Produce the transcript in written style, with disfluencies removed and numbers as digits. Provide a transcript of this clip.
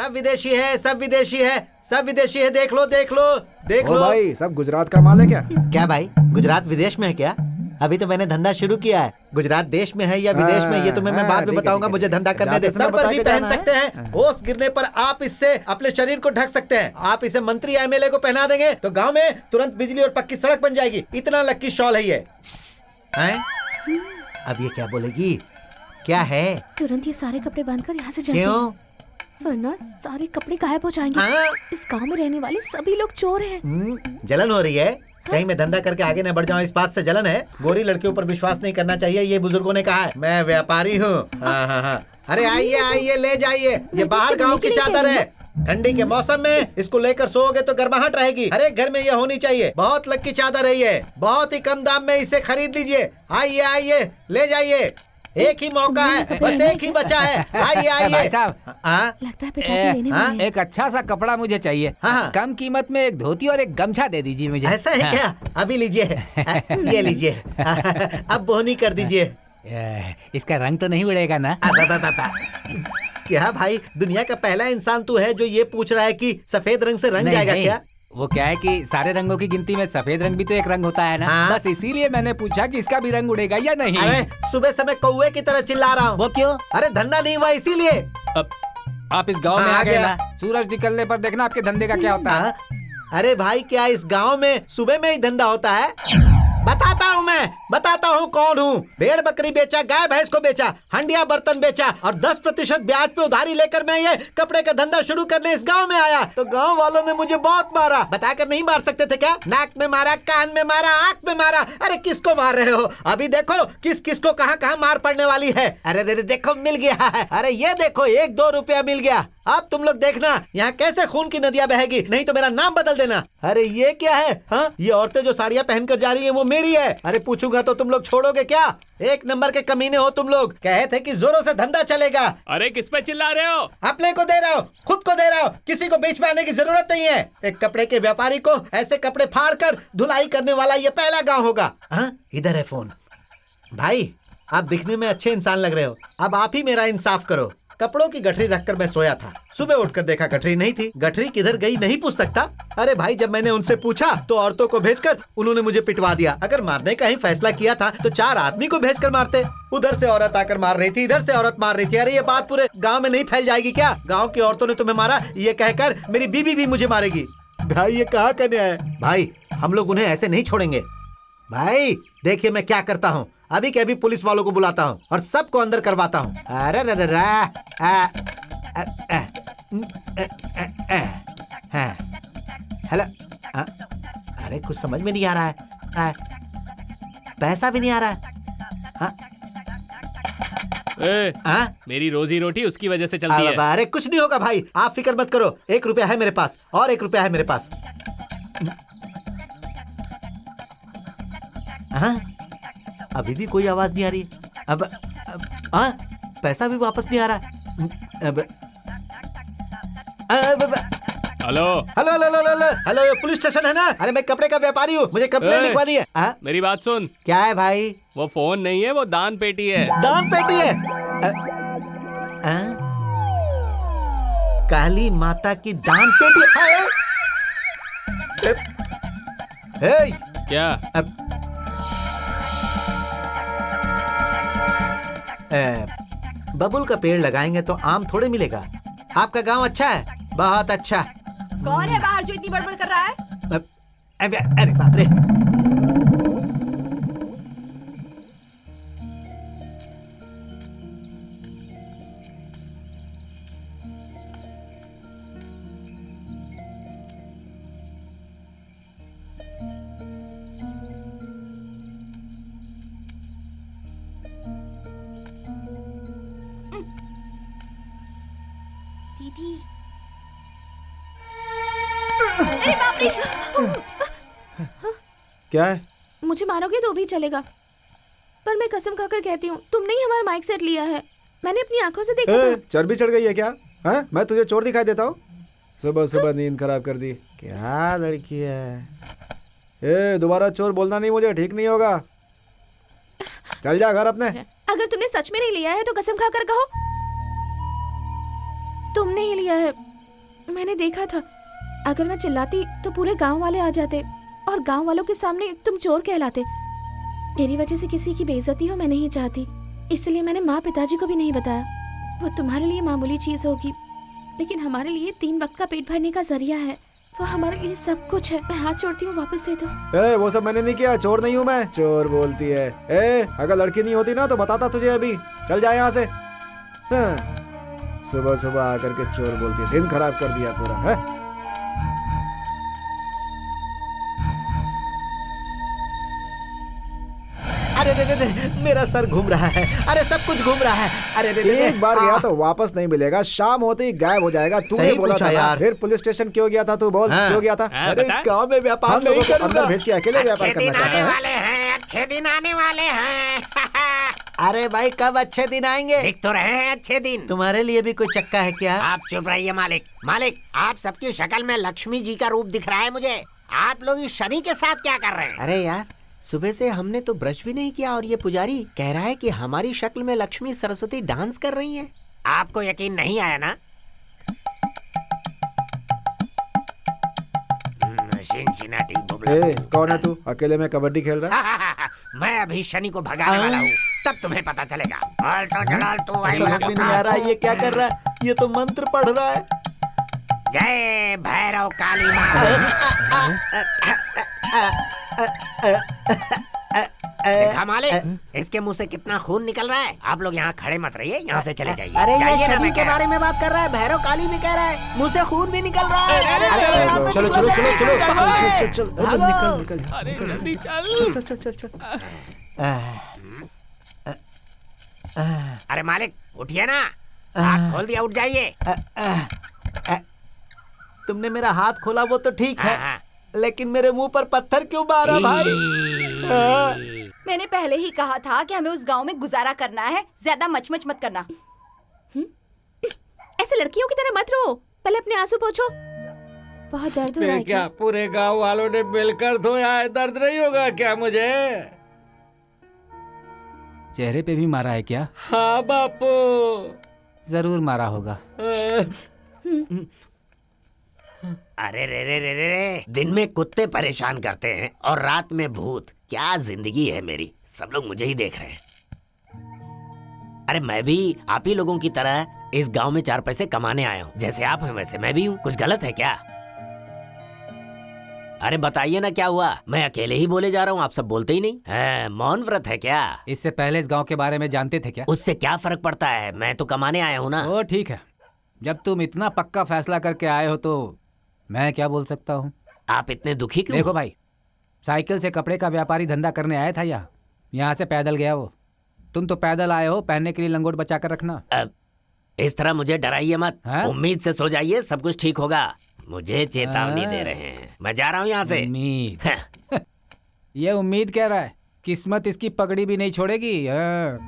सब विदेशी है, सब विदेशी है, सब विदेशी है। देख लो देख लो देख लो। भाई सब गुजरात का माल है क्या? क्या भाई, गुजरात विदेश में है क्या? अभी तो मैंने धंधा शुरू किया है। गुजरात देश में है या विदेश में ये तुम्हें मैं बाद में बताऊंगा। मुझे धंधा करने दे। सर पर भी पहन सकते हैं। ओस गिरने पर आप इससे अपने शरीर को ढक सकते हैं। आप इसे मंत्री एमएलए को पहना देंगे तो गांव में तुरंत बिजली और पक्की सड़क बन जाएगी। इतना लक्की शॉल है ये। अब ये क्या बोलेगी? क्या है? तुरंत ये सारे कपड़े बांधकर यहाँ से जाइए। क्यों? वरना सारे कपड़े गायब हो जाएंगे। इस गांव में रहने वाले सभी लोग चोर हैं। जलन हो रही है? कहीं मैं धंधा करके आगे न बढ़ जाऊं इस बात से जलन है? गोरी लड़कियों पर विश्वास नहीं करना चाहिए, ये बुजुर्गों ने कहा है। मैं व्यापारी हूँ। हाँ। अरे आइए आइए, ले जाइए। ये बाहर गांव की चादर है। ठंडी के मौसम में इसको लेकर सोओगे तो गर्माहट रहेगी। हर एक घर में ये होनी चाहिए। बहुत लक्की चादर है ये। बहुत ही कम दाम में इसे खरीद लीजिए। आइए आइए, ले जाइए। एक ही मौका है, बस एक ही बचा है। आइए आइए। भाई साहब, लगता है पिताजी लेने वाले हैं। एक अच्छा सा कपड़ा मुझे चाहिए। कम कीमत में एक धोती और एक गमछा दे दीजिए मुझे। ऐसा है क्या? अभी लीजिए। ये लीजिए। अब बोहनी कर दीजिए। इसका रंग तो नहीं उड़ेगा ना? क्या भाई, दुनिया का पहला इंसान तू है जो ये पूछ रहा है कि सफेद रंग से रंग जाएगा क्या? वो क्या है कि सारे रंगों की गिनती में सफेद रंग भी तो एक रंग होता है ना। बस इसीलिए मैंने पूछा कि इसका भी रंग उड़ेगा या नहीं। अरे सुबह समय कौवे की तरह चिल्ला रहा हूँ। वो क्यों? अरे धंधा नहीं हुआ इसीलिए। आप इस गांव में आ गए ना, सूरज निकलने पर देखना आपके धंधे का क्या होता है। अरे भाई, क्या इस गांव में सुबह में ही धंधा होता है? बताता हूँ कौन हूँ। भेड़ बकरी बेचा, गाय भैंस को बेचा, हंडिया बर्तन बेचा और 10% ब्याज पे उधारी लेकर मैं ये कपड़े का धंधा शुरू करने इस गांव में आया तो गांव वालों ने मुझे बहुत मारा। बताकर नहीं मार सकते थे क्या? नाक में मारा, कान में मारा, आंख में मारा। अरे किसको मार रहे हो? अभी देखो किस किस को कहाँ कहाँ मार पड़ने वाली है। अरे देखो मिल गया है। अरे ये देखो 1-2 रुपया मिल गया। अब तुम लोग देखना यहाँ कैसे खून की नदियाँ बहेगी, नहीं तो मेरा नाम बदल देना। अरे ये क्या है? हाँ, ये औरतें जो साड़ियाँ पहनकर जा रही हैं वो मेरी है। अरे पूछूंगा तो तुम लोग छोड़ोगे क्या? एक नंबर के कमीने हो तुम लोग। कहे थे कि जोरों से धंधा चलेगा। अरे किस पे चिल्ला रहे हो? अपने को दे रहा हूँ, खुद को दे रहा हूँ। किसी को बीच में आने की जरूरत नहीं है। एक कपड़े के व्यापारी को ऐसे कपड़े फाड़ कर धुलाई करने वाला ये पहला गाँव होगा। हाँ, इधर है फोन। भाई, आप दिखने में अच्छे इंसान लग रहे हो। अब आप ही मेरा इंसाफ करो। कपड़ों की गठरी रखकर मैं सोया था। सुबह उठकर देखा गठरी नहीं थी। गठरी किधर गई नहीं पूछ सकता। अरे भाई, जब मैंने उनसे पूछा तो औरतों को भेजकर उन्होंने मुझे पिटवा दिया। अगर मारने का ही फैसला किया था तो 4 आदमी को भेजकर मारते। उधर से औरत आकर मार रही थी, इधर से औरत मार रही थी। अरे ये बात पूरे गाँव में नहीं फैल जाएगी क्या? गाँव की औरतों ने तुम्हें मारा ये कहकर मेरी बीवी भी मुझे मारेगी। भाई ये कहाँ करने आया? भाई हम लोग उन्हें ऐसे नहीं छोड़ेंगे। भाई देखिए मैं क्या करता हूँ। अभी के अभी पुलिस वालों को बुलाता हूँ और सबको अंदर करवाता हूँ। अरे हेलो। अरे कुछ समझ में नहीं आ रहा है। पैसा भी नहीं आ रहा है। मेरी रोजी रोटी उसकी वजह से चलती है। अरे कुछ नहीं होगा भाई, आप फिक्र मत करो। 1 रुपया है मेरे पास और 1 रुपया है मेरे पास। अभी भी कोई आवाज नहीं आ रही। अब पैसा भी वापस नहीं आ रहा। Hello hello hello hello hello, ये पुलिस स्टेशन है ना? अरे मैं कपड़े का व्यापारी हूँ, मुझे कंप्लेंट लिखवानी है। मेरी बात सुन। क्या है भाई? वो फोन नहीं है, वो दान पेटी है। दान पेटी है? काली माता की दान पेटी है? क्या? बबुल का पेड़ लगाएंगे तो आम थोड़े मिलेगा। आपका गांव अच्छा है? बहुत अच्छा। कौन है बाहर जो इतनी बड़बड़ कर रहा है? अरे बाप रे। दीदी, अरे बाप रे। क्या है? मुझे मारोगे तो भी चलेगा, पर मैं कसम खाकर कहती हूँ तुमने ही हमारा माइक सेट लिया है। मैंने अपनी आंखों से देखा था। चर्बी चढ़ गई है क्या? हाँ, मैं तुझे चोर दिखाई देता हूँ? सुबह सुबह नींद खराब कर दी। क्या लड़की है। दोबारा चोर बोलना नहीं, मुझे ठीक नहीं होगा। चल जा घर अपने। अगर तुमने सच में नहीं लिया है तो कसम खाकर कहो तुमने ही लिया है। मैंने देखा था, अगर मैं चिल्लाती तो पूरे गांव वाले आ जाते और गांव वालों के सामने तुम चोर कहलाते। मेरी वजह से किसी की बेइज्जती हो मैं नहीं चाहती, इसलिए मैंने माँ पिताजी को भी नहीं बताया। वो तुम्हारे लिए मामूली चीज होगी, लेकिन हमारे लिए 3 वक्त का पेट भरने का जरिया है। वो हमारे लिए सब कुछ है। मैं हाथ जोड़ती हूँ, वापस दे दो। वो सब मैंने नहीं किया, चोर नहीं हूँ मैं। चोर बोलती है। अगर लड़की नहीं होती ना तो बताता तुझे अभी। चल जा यहाँ से। सुबह सुबह आकर के चोर बोलती है, दिन खराब कर दिया पूरा है। अरे रे रे रे, मेरा सर घूम रहा है। अरे सब कुछ घूम रहा है। अरे रे रे रे, एक बार गया तो वापस नहीं मिलेगा, शाम होते ही गायब हो जाएगा। तूने सही बोला पूछा था यार। फिर पुलिस स्टेशन क्यों गया था तू? बोल क्यों गया था? अरे इस गांव में व्यापार हम नहीं लोगों को करूंगा। अंदर भेज के अकेले व्यापार करना चाहता है। वाले हैं, अच्छे दिन आने वाले हैं। अरे भाई कब अच्छे दिन आएंगे? दिख तो रहे हैं अच्छे दिन। तुम्हारे लिए भी कोई चक्का है क्या? आप चुप रहिए मालिक। मालिक, आप सबकी शक्ल में लक्ष्मी जी का रूप दिख रहा है मुझे। आप लोग इस शनि के साथ क्या कर रहे हैं? अरे यार, सुबह से हमने तो ब्रश भी नहीं किया और ये पुजारी कह रहा है कि हमारी शक्ल में लक्ष्मी सरस्वती डांस कर रही हैं। आपको यकीन नहीं आया ना? चिंचिनाटी बुबला। कौन है तू? अकेले में कबड्डी खेल रहा है? मैं अभी शनि को भगाने वाला हूँ, तब तुम्हें पता चलेगा। आल्टो जलाल्टो आई समझ में नहीं आ रहा ये क्या कर रहा है। ये तो मंत्र पढ़ रहा है। जय भैरव काली माँ। देखा मालिक, इसके मुंह से कितना खून निकल रहा है। आप लोग यहाँ खड़े मत रहिए, यहाँ से चले जाइए। अरे ये जाइए ना, शनि मैं के कह रहा बारे में बात कर रहा है, भैरव काली भी कह रहा है, मुंह से खून भी निकल रहा है। चलो चलो चलो चलो चलो चल चल चल भागो। निकल निकल। अरे जल्दी चल। चल चल चल चल। अरे मालिक उठिए ना, हाथ खोल दिया, उठ जाइए। तुमने मेरा हाथ खोला वो तो ठीक है, हाँ। लेकिन मेरे मुंह पर पत्थर क्यों मारा भाई? मैंने पहले ही कहा था कि हमें उस गांव में गुजारा करना है, ज्यादा मचमच मत करना। ऐसे लड़कियों की तरह मत रो, पहले अपने आंसू पोंछो। बहुत दर्द हो रहा है क्या? पूरे गांव वालों ने मिलकर धोया है, दर्द नहीं होगा क्या मुझे? चेहरे पे भी मारा है क्या? हाँ बापू। जरूर मारा होगा। अरे रे रे रे रे रे, दिन में कुत्ते परेशान करते हैं और रात में भूत। क्या जिंदगी है मेरी, सब लोग मुझे ही देख रहे हैं। अरे मैं भी आप ही लोगों की तरह इस गांव में 4 पैसे कमाने आया हूँ। जैसे आप हैं वैसे मैं भी हूँ। कुछ गलत है क्या? अरे बताइए ना क्या हुआ? मैं अकेले ही बोले जा रहा हूँ, आप सब बोलते ही नहीं। मौन व्रत है क्या? इससे पहले इस गांव के बारे में जानते थे क्या? उससे क्या फर्क पड़ता है, मैं तो कमाने आया हूँ ना। ओ ठीक है, जब तुम इतना पक्का फैसला करके आए हो तो मैं क्या बोल सकता हूँ। आप इतने दुखी क्यों? देखो भाई, साइकिल से कपड़े का व्यापारी धंधा करने आया था यहाँ से पैदल गया वो। तुम तो पैदल आए हो, पहनने के लिए लंगोट बचा कर रखना। इस तरह मुझे डराइए मत। हाँ? उम्मीद से सो जाइए, सब कुछ ठीक होगा। मुझे चेतावनी दे रहे हैं, मैं जा रहा हूँ यहाँ से। उम्मीद ये उम्मीद कह रहा है, किस्मत इसकी पगड़ी भी नहीं छोड़ेगी। हम्म।